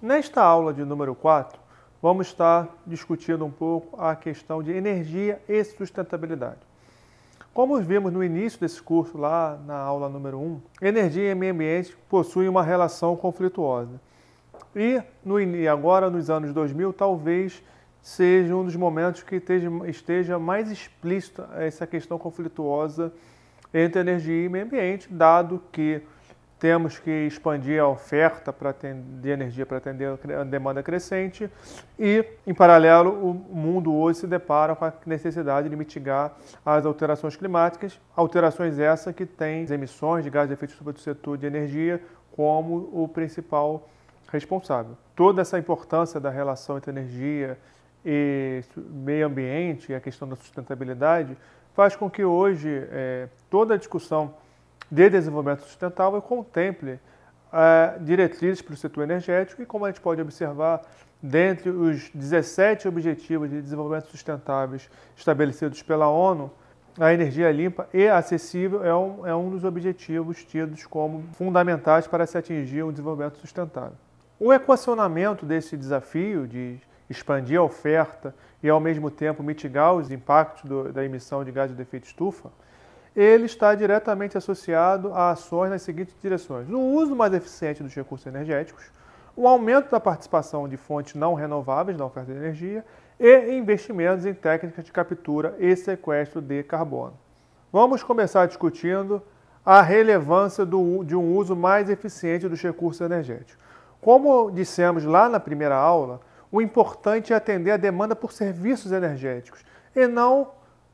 Nesta aula de número 4, vamos estar discutindo um pouco a questão de energia e sustentabilidade. Como vimos no início desse curso, lá na aula número 1, energia e meio ambiente possuem uma relação conflituosa. E agora, nos anos 2000, talvez seja um dos momentos que esteja mais explícita essa questão conflituosa entre energia e meio ambiente, dado que temos que expandir a oferta de energia para atender a demanda crescente e, em paralelo, o mundo hoje se depara com a necessidade de mitigar as alterações climáticas, alterações essas que têm as emissões de gases de efeito estufa do setor de energia como o principal responsável. Toda essa importância da relação entre energia e meio ambiente e a questão da sustentabilidade faz com que hoje toda a discussão de desenvolvimento sustentável contemple diretrizes para o setor energético e, como a gente pode observar, dentre os 17 Objetivos de Desenvolvimento Sustentáveis estabelecidos pela ONU, a energia limpa e acessível é um dos objetivos tidos como fundamentais para se atingir um desenvolvimento sustentável. O equacionamento desse desafio de expandir a oferta e, ao mesmo tempo, mitigar os impactos da emissão de gases de efeito estufa, ele está diretamente associado a ações nas seguintes direções: o uso mais eficiente dos recursos energéticos, o aumento da participação de fontes não renováveis na oferta de energia e investimentos em técnicas de captura e sequestro de carbono. Vamos começar discutindo a relevância de um uso mais eficiente dos recursos energéticos. Como dissemos lá na primeira aula, o importante é atender a demanda por serviços energéticos e não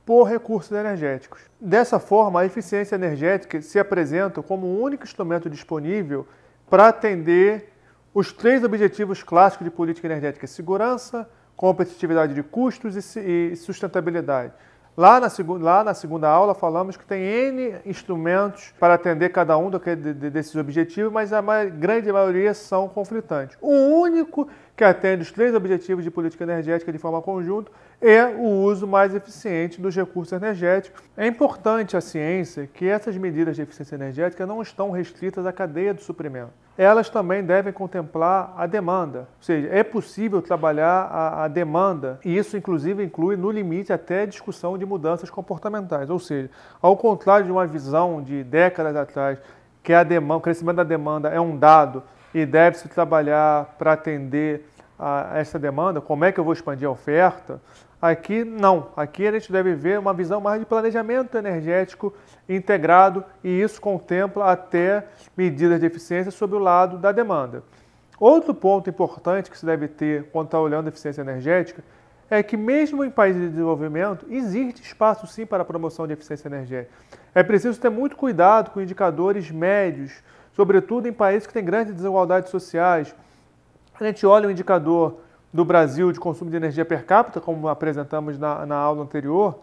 por recursos energéticos. Dessa forma, a eficiência energética se apresenta como o único instrumento disponível para atender os 3 objetivos clássicos de política energética: segurança, competitividade de custos e sustentabilidade. Lá na segunda aula falamos que tem N instrumentos para atender cada um desses objetivos, mas a grande maioria são conflitantes. O único que atende os 3 objetivos de política energética de forma conjunta é o uso mais eficiente dos recursos energéticos. É importante a ciência que essas medidas de eficiência energética não estão restritas à cadeia de suprimento. Elas também devem contemplar a demanda, ou seja, é possível trabalhar a demanda, e isso inclusive inclui no limite até discussão de mudanças comportamentais, ou seja, ao contrário de uma visão de décadas atrás, que o crescimento da demanda é um dado e deve-se trabalhar para atender a essa demanda, como é que eu vou expandir a oferta? Aqui não, aqui a gente deve ver uma visão mais de planejamento energético integrado, e isso contempla até medidas de eficiência sobre o lado da demanda. Outro ponto importante que se deve ter quando está olhando a eficiência energética é que mesmo em países de desenvolvimento existe espaço sim para a promoção de eficiência energética. É preciso ter muito cuidado com indicadores médios, sobretudo em países que têm grandes desigualdades sociais. A gente olha o indicador do Brasil de consumo de energia per capita, como apresentamos na aula anterior,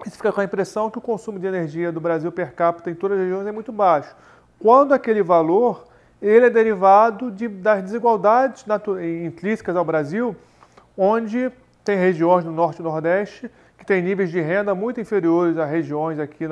e se fica com a impressão que o consumo de energia do Brasil per capita em todas as regiões é muito baixo, quando aquele valor ele é derivado das desigualdades intrínsecas ao Brasil, onde tem regiões no Norte e Nordeste que têm níveis de renda muito inferiores a regiões aqui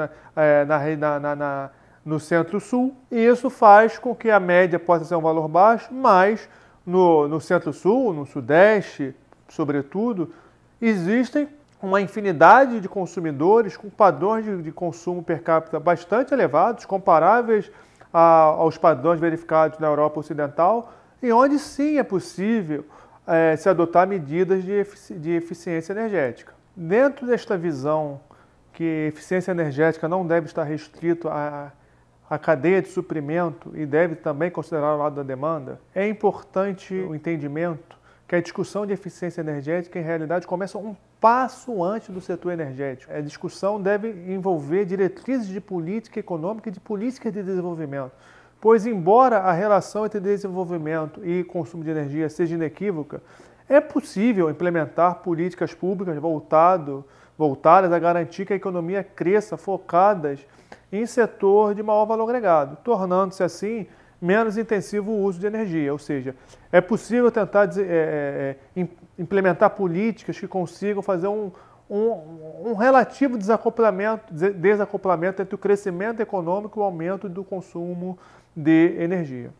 no Centro-Sul, e isso faz com que a média possa ser um valor baixo, mas no Centro-Sul, no Sudeste, sobretudo, existem uma infinidade de consumidores com padrões de consumo per capita bastante elevados, comparáveis aos padrões verificados na Europa Ocidental, e onde sim é possível se adotar medidas de eficiência energética. Dentro desta visão que eficiência energética não deve estar restrito a cadeia de suprimento e deve também considerar o lado da demanda, é importante o entendimento que a discussão de eficiência energética, em realidade, começa um passo antes do setor energético. A discussão deve envolver diretrizes de política econômica e de políticas de desenvolvimento, pois, embora a relação entre desenvolvimento e consumo de energia seja inequívoca, é possível implementar políticas públicas voltadas a garantir que a economia cresça, focadas em setor de maior valor agregado, tornando-se assim menos intensivo o uso de energia. Ou seja, é possível tentar implementar políticas que consigam fazer um relativo desacoplamento entre o crescimento econômico e o aumento do consumo de energia.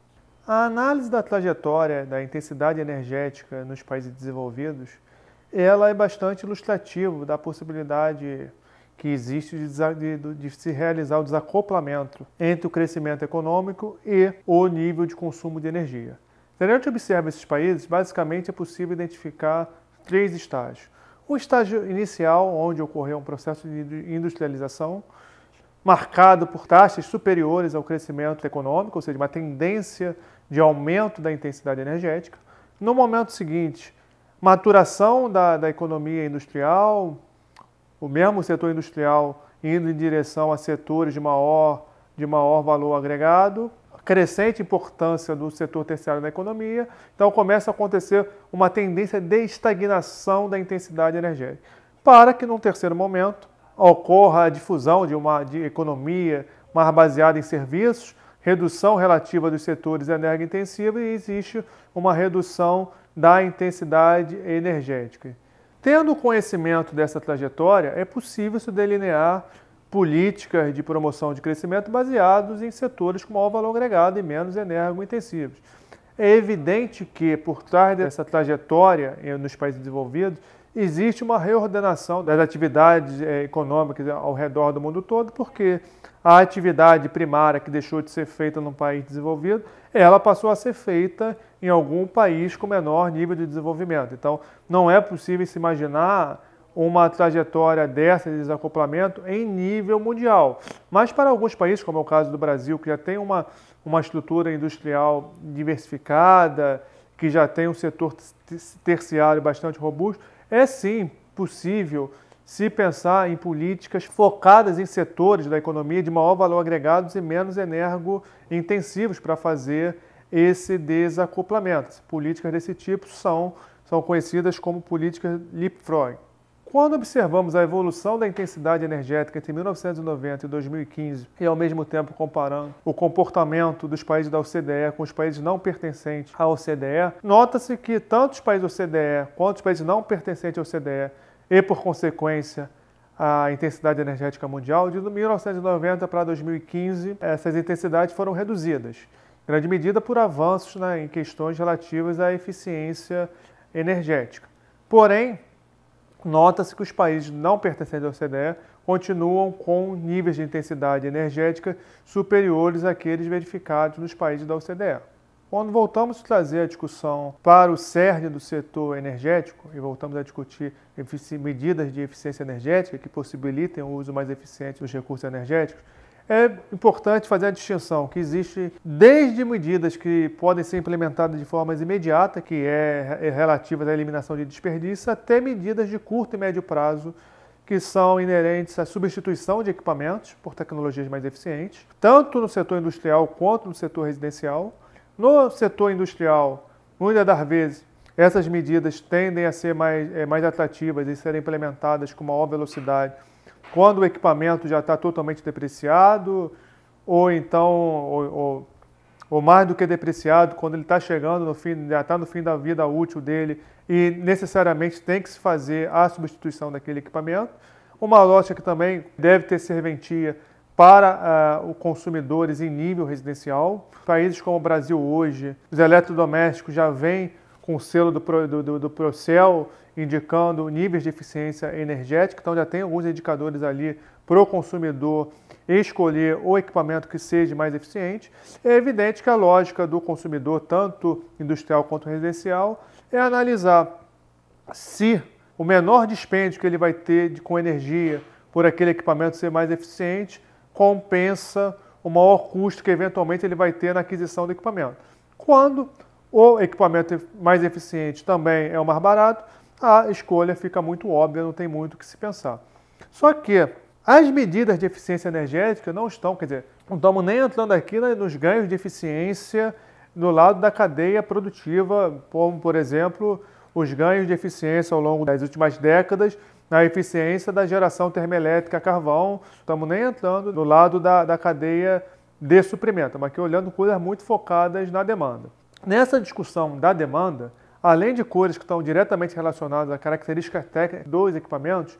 A análise da trajetória da intensidade energética nos países desenvolvidos, ela é bastante ilustrativa da possibilidade que existe de se realizar o desacoplamento entre o crescimento econômico e o nível de consumo de energia. Se a gente observa esses países, basicamente é possível identificar 3 estágios. O estágio inicial, onde ocorreu um processo de industrialização, marcado por taxas superiores ao crescimento econômico, ou seja, uma tendência de aumento da intensidade energética. No momento seguinte, maturação da economia industrial, o mesmo setor industrial indo em direção a setores de maior valor agregado, crescente importância do setor terciário da economia, então começa a acontecer uma tendência de estagnação da intensidade energética, para que num terceiro momento ocorra a difusão de economia mais baseada em serviços, redução relativa dos setores energointensivos e existe uma redução da intensidade energética. Tendo conhecimento dessa trajetória, é possível se delinear políticas de promoção de crescimento baseados em setores com maior valor agregado e menos energointensivos. É evidente que, por trás dessa trajetória nos países desenvolvidos, existe uma reordenação das atividades econômicas ao redor do mundo todo, porque a atividade primária que deixou de ser feita num país desenvolvido, ela passou a ser feita em algum país com menor nível de desenvolvimento. Então, não é possível se imaginar uma trajetória dessa de desacoplamento em nível mundial. Mas para alguns países, como é o caso do Brasil, que já tem uma estrutura industrial diversificada, que já tem um setor terciário bastante robusto, é sim possível se pensar em políticas focadas em setores da economia de maior valor agregado e menos energointensivos para fazer esse desacoplamento. Políticas desse tipo são conhecidas como políticas leapfrog. Quando observamos a evolução da intensidade energética entre 1990 e 2015 e, ao mesmo tempo, comparando o comportamento dos países da OCDE com os países não pertencentes à OCDE, nota-se que tanto os países da OCDE quanto os países não pertencentes à OCDE e, por consequência, a intensidade energética mundial, de 1990 para 2015, essas intensidades foram reduzidas, em grande medida por avanços em questões relativas à eficiência energética. Porém, nota-se que os países não pertencentes à OCDE continuam com níveis de intensidade energética superiores àqueles verificados nos países da OCDE. Quando voltamos a trazer a discussão para o cerne do setor energético e voltamos a discutir medidas de eficiência energética que possibilitem o uso mais eficiente dos recursos energéticos, é importante fazer a distinção que existe desde medidas que podem ser implementadas de forma imediata, que é relativas à eliminação de desperdício, até medidas de curto e médio prazo, que são inerentes à substituição de equipamentos por tecnologias mais eficientes, tanto no setor industrial quanto no setor residencial. No setor industrial, muitas das vezes, essas medidas tendem a ser mais atrativas e serem implementadas com maior velocidade quando o equipamento já está totalmente depreciado, ou então, ou mais do que depreciado, quando ele está chegando no fim, já está no fim da vida útil dele e necessariamente tem que se fazer a substituição daquele equipamento. Uma lógica que também deve ter serventia para os consumidores em nível residencial. Países como o Brasil hoje, os eletrodomésticos já vêm com o selo do Procel, indicando níveis de eficiência energética, então já tem alguns indicadores ali para o consumidor escolher o equipamento que seja mais eficiente. É evidente que a lógica do consumidor, tanto industrial quanto residencial, é analisar se o menor dispêndio que ele vai ter com energia por aquele equipamento ser mais eficiente compensa o maior custo que eventualmente ele vai ter na aquisição do equipamento. Quando o equipamento mais eficiente também é o mais barato, a escolha fica muito óbvia, não tem muito o que se pensar. Só que as medidas de eficiência energética não estão nem entrando aqui nos ganhos de eficiência do lado da cadeia produtiva, como, por exemplo, os ganhos de eficiência ao longo das últimas décadas na eficiência da geração termoelétrica a carvão. Estamos nem entrando no lado da cadeia de suprimento, mas aqui olhando coisas muito focadas na demanda. Nessa discussão da demanda, além de coisas que estão diretamente relacionadas à característica técnica dos equipamentos,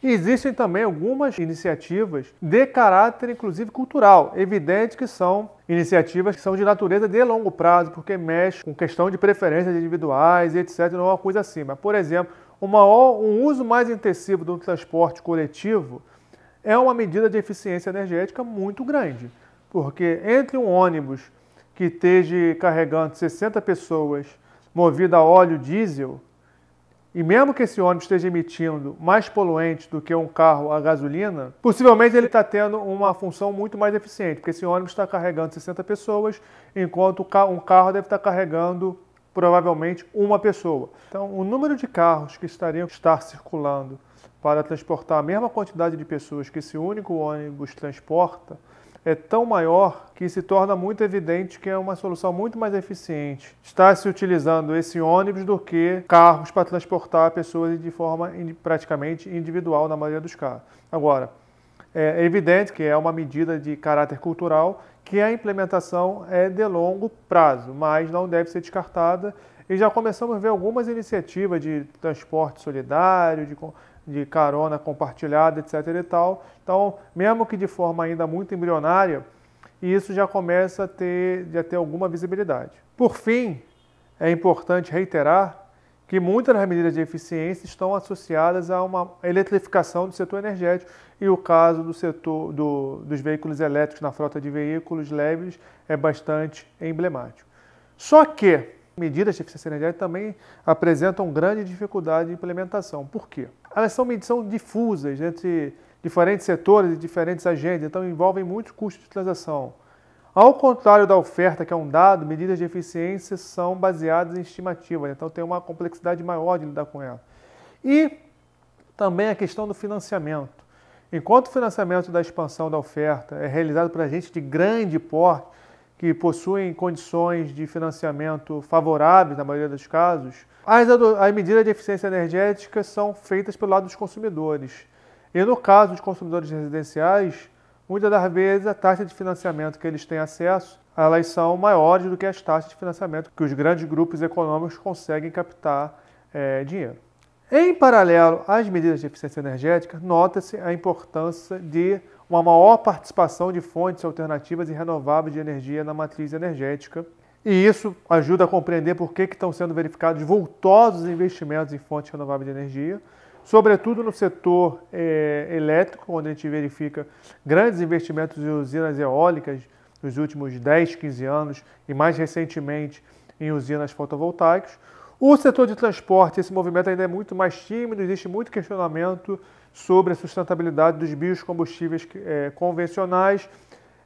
E existem também algumas iniciativas de caráter, inclusive, cultural. Evidente que são iniciativas que são de natureza de longo prazo, porque mexe com questão de preferências individuais, etc., não é uma coisa assim. Mas, por exemplo, um uso mais intensivo do transporte coletivo é uma medida de eficiência energética muito grande. Porque entre um ônibus que esteja carregando 60 pessoas movido a óleo diesel, e mesmo que esse ônibus esteja emitindo mais poluentes do que um carro a gasolina, possivelmente ele está tendo uma função muito mais eficiente, porque esse ônibus está carregando 60 pessoas, enquanto um carro deve estar carregando provavelmente uma pessoa. Então, o número de carros que estariam circulando para transportar a mesma quantidade de pessoas que esse único ônibus transporta é tão maior que se torna muito evidente que é uma solução muito mais eficiente estar se utilizando esse ônibus do que carros para transportar pessoas de forma praticamente individual na maioria dos casos. Agora, é evidente que é uma medida de caráter cultural que a implementação é de longo prazo, mas não deve ser descartada e já começamos a ver algumas iniciativas de transporte solidário, de carona compartilhada, etc. e tal. Então, mesmo que de forma ainda muito embrionária, isso já começa a ter alguma visibilidade. Por fim, é importante reiterar que muitas das medidas de eficiência estão associadas a uma eletrificação do setor energético e o caso do setor dos veículos elétricos na frota de veículos leves é bastante emblemático. Só que medidas de eficiência energética também apresentam grande dificuldade de implementação. Por quê? Elas são difusas entre diferentes setores e diferentes agentes, então envolvem muitos custos de transação. Ao contrário da oferta, que é um dado, medidas de eficiência são baseadas em estimativas, então tem uma complexidade maior de lidar com ela. E também a questão do financiamento. Enquanto o financiamento da expansão da oferta é realizado por agentes de grande porte, que possuem condições de financiamento favoráveis, na maioria dos casos, as medidas de eficiência energética são feitas pelo lado dos consumidores. E no caso dos consumidores residenciais, muitas das vezes a taxa de financiamento que eles têm acesso, elas são maiores do que as taxas de financiamento que os grandes grupos econômicos conseguem captar dinheiro. Em paralelo às medidas de eficiência energética, nota-se a importância de uma maior participação de fontes alternativas e renováveis de energia na matriz energética. E isso ajuda a compreender por que estão sendo verificados vultosos investimentos em fontes renováveis de energia, sobretudo no setor elétrico, onde a gente verifica grandes investimentos em usinas eólicas nos últimos 10, 15 anos e mais recentemente em usinas fotovoltaicas. O setor de transporte, esse movimento ainda é muito mais tímido, existe muito questionamento sobre a sustentabilidade dos biocombustíveis convencionais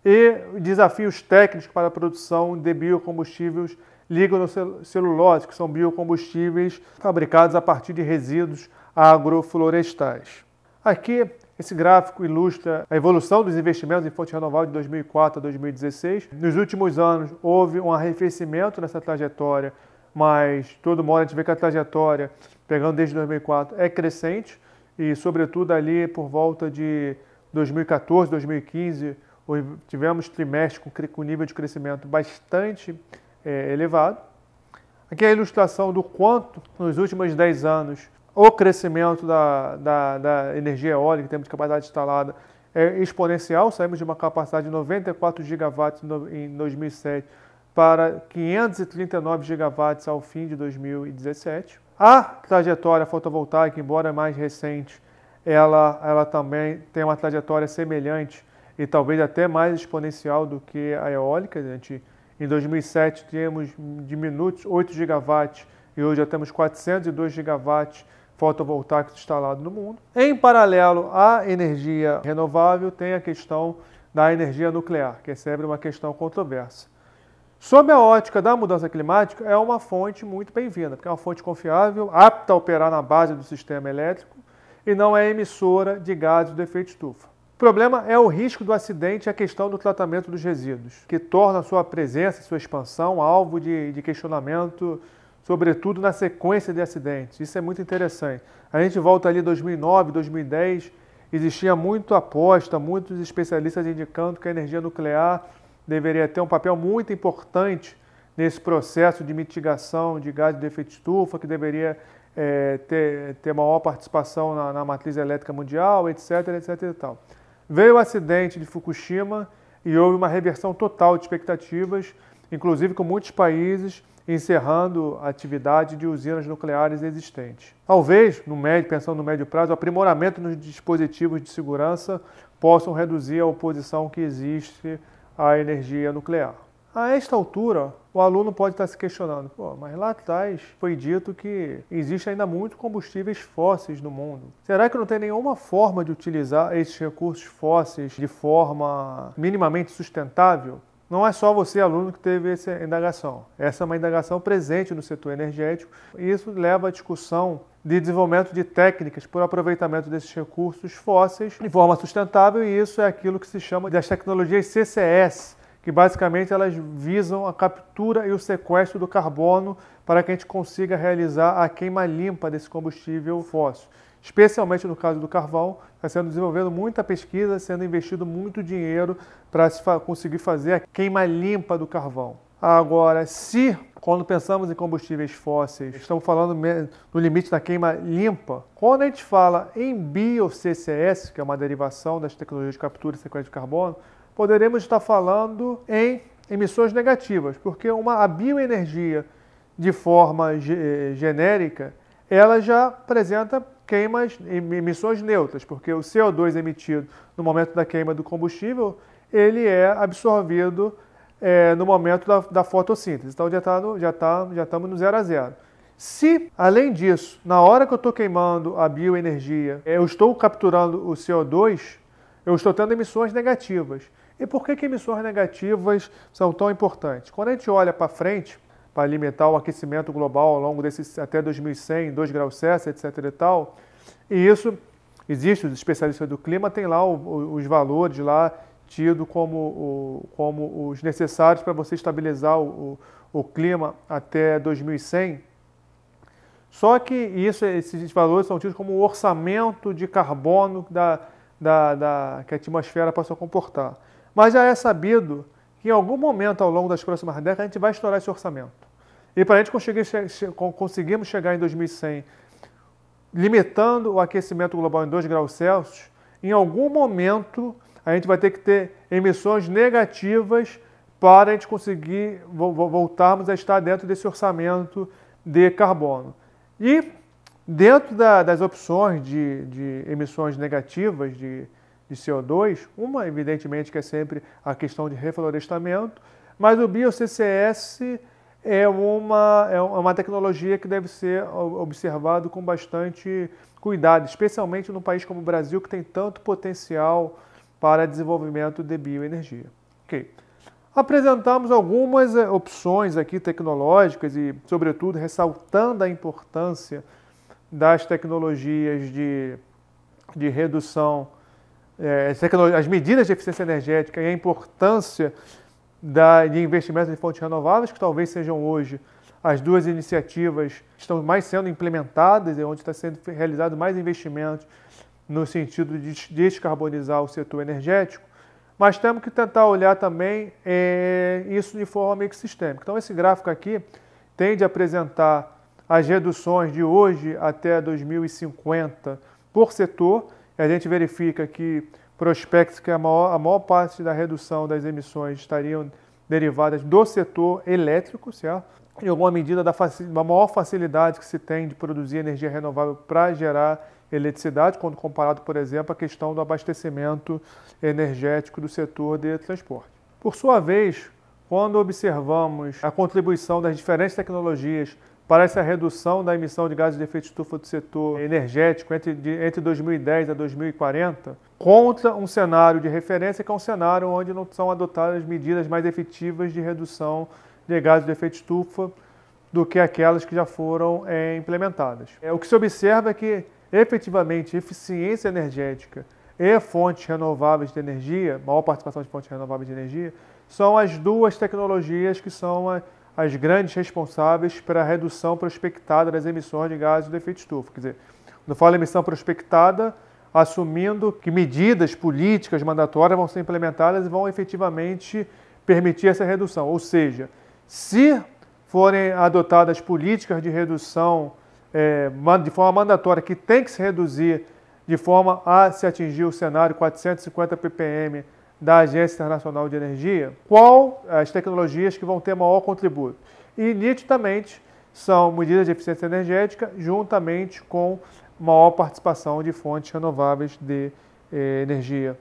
e desafios técnicos para a produção de biocombustíveis ligocelulose, que são biocombustíveis fabricados a partir de resíduos agroflorestais. Aqui, esse gráfico ilustra a evolução dos investimentos em fontes renováveis de 2004 a 2016. Nos últimos anos, houve um arrefecimento nessa trajetória, mas, de todo modo, a gente vê que a trajetória, pegando desde 2004, é crescente e, sobretudo, ali por volta de 2014, 2015, tivemos trimestres com nível de crescimento bastante elevado. Aqui é a ilustração do quanto, nos últimos 10 anos, o crescimento da energia eólica, em termos de capacidade instalada, é exponencial. Saímos de uma capacidade de 94 gigawatts em 2007 para 539 gigawatts ao fim de 2017. A trajetória fotovoltaica, embora mais recente, ela também tem uma trajetória semelhante e talvez até mais exponencial do que a eólica. Em 2007 tínhamos diminutos 8 gigawatts e hoje já temos 402 gigawatts fotovoltaicos instalados no mundo. Em paralelo à energia renovável, tem a questão da energia nuclear, que é sempre uma questão controversa. Sob a ótica da mudança climática, é uma fonte muito bem-vinda, porque é uma fonte confiável, apta a operar na base do sistema elétrico e não é emissora de gases do efeito estufa. O problema é o risco do acidente e a questão do tratamento dos resíduos, que torna a sua presença e sua expansão alvo de questionamento, sobretudo na sequência de acidentes. Isso é muito interessante. A gente volta ali em 2009, 2010, existia muita aposta, muitos especialistas indicando que a energia nuclear deveria ter um papel muito importante nesse processo de mitigação de gases de efeito estufa, que deveria ter maior participação na matriz elétrica mundial, etc, etc e tal. Veio o acidente de Fukushima e houve uma reversão total de expectativas, inclusive com muitos países encerrando a atividade de usinas nucleares existentes. Talvez, pensando no médio prazo, o aprimoramento nos dispositivos de segurança possam reduzir a oposição que existe à energia nuclear. A esta altura, o aluno pode estar se questionando, mas lá atrás foi dito que existe ainda muitos combustíveis fósseis no mundo. Será que não tem nenhuma forma de utilizar esses recursos fósseis de forma minimamente sustentável? Não é só você, aluno, que teve essa indagação. Essa é uma indagação presente no setor energético e isso leva à discussão de desenvolvimento de técnicas por aproveitamento desses recursos fósseis de forma sustentável, e isso é aquilo que se chama das tecnologias CCS, que basicamente elas visam a captura e o sequestro do carbono para que a gente consiga realizar a queima limpa desse combustível fóssil. Especialmente no caso do carvão, está sendo desenvolvida muita pesquisa, sendo investido muito dinheiro para se conseguir fazer a queima limpa do carvão. Agora, quando pensamos em combustíveis fósseis, estamos falando no limite da queima limpa, quando a gente fala em bio-CCS, que é uma derivação das tecnologias de captura e sequestro de carbono, poderemos estar falando em emissões negativas, porque a bioenergia, de forma genérica, ela já apresenta emissões neutras, porque o CO2 emitido no momento da queima do combustível, ele é absorvido no momento da fotossíntese. Então já estamos no 0 a 0. Se, além disso, na hora que eu estou queimando a bioenergia, eu estou capturando o CO2, eu estou tendo emissões negativas. E por que emissões negativas são tão importantes? Quando a gente olha para frente, para limitar o aquecimento global ao longo até 2100, 2 graus Celsius, etc. e tal, e isso existe, os especialistas do clima têm lá os valores lá tido como os necessários para você estabilizar o clima até 2100. Só que esses valores são tidos como o orçamento de carbono que a atmosfera possa comportar. Mas já é sabido que em algum momento ao longo das próximas décadas a gente vai estourar esse orçamento. E para a gente conseguirmos chegar em 2100, limitando o aquecimento global em 2 graus Celsius, em algum momento a gente vai ter que ter emissões negativas para a gente conseguir voltarmos a estar dentro desse orçamento de carbono. E dentro das opções de emissões negativas de CO2, uma evidentemente que é sempre a questão de reflorestamento, mas o bio-CCS é uma tecnologia que deve ser observado com bastante cuidado, especialmente num país como o Brasil, que tem tanto potencial para desenvolvimento de bioenergia. Ok. Apresentamos algumas opções aqui tecnológicas e, sobretudo, ressaltando a importância das tecnologias de redução, as medidas de eficiência energética e a importância de investimento em fontes renováveis, que talvez sejam hoje as duas iniciativas que estão mais sendo implementadas e onde está sendo realizado mais investimentos no sentido de descarbonizar o setor energético, mas temos que tentar olhar também isso de forma meio que sistêmica. Então esse gráfico aqui tende a apresentar as reduções de hoje até 2050 por setor, e a gente verifica que prospectos que a maior parte da redução das emissões estariam derivadas do setor elétrico, certo? Em alguma medida da maior facilidade que se tem de produzir energia renovável para gerar eletricidade, quando comparado, por exemplo, à questão do abastecimento energético do setor de transporte. Por sua vez, quando observamos a contribuição das diferentes tecnologias para essa redução da emissão de gases de efeito estufa do setor energético entre 2010 a 2040, contra um cenário de referência, que é um cenário onde não são adotadas medidas mais efetivas de redução de gases de efeito estufa do que aquelas que já foram implementadas. O que se observa é que, efetivamente, eficiência energética e fontes renováveis de energia, maior participação de fontes renováveis de energia, são as duas tecnologias que são as grandes responsáveis pela redução prospectada das emissões de gases de efeito estufa. Quer dizer, quando eu falo emissão prospectada, assumindo que medidas políticas mandatórias vão ser implementadas e vão efetivamente permitir essa redução. Ou seja, se forem adotadas políticas de redução de forma mandatória, que tem que se reduzir de forma a se atingir o cenário 450 ppm da Agência Internacional de Energia, qual as tecnologias que vão ter maior contributo? E, nitidamente, são medidas de eficiência energética juntamente com maior participação de fontes renováveis de energia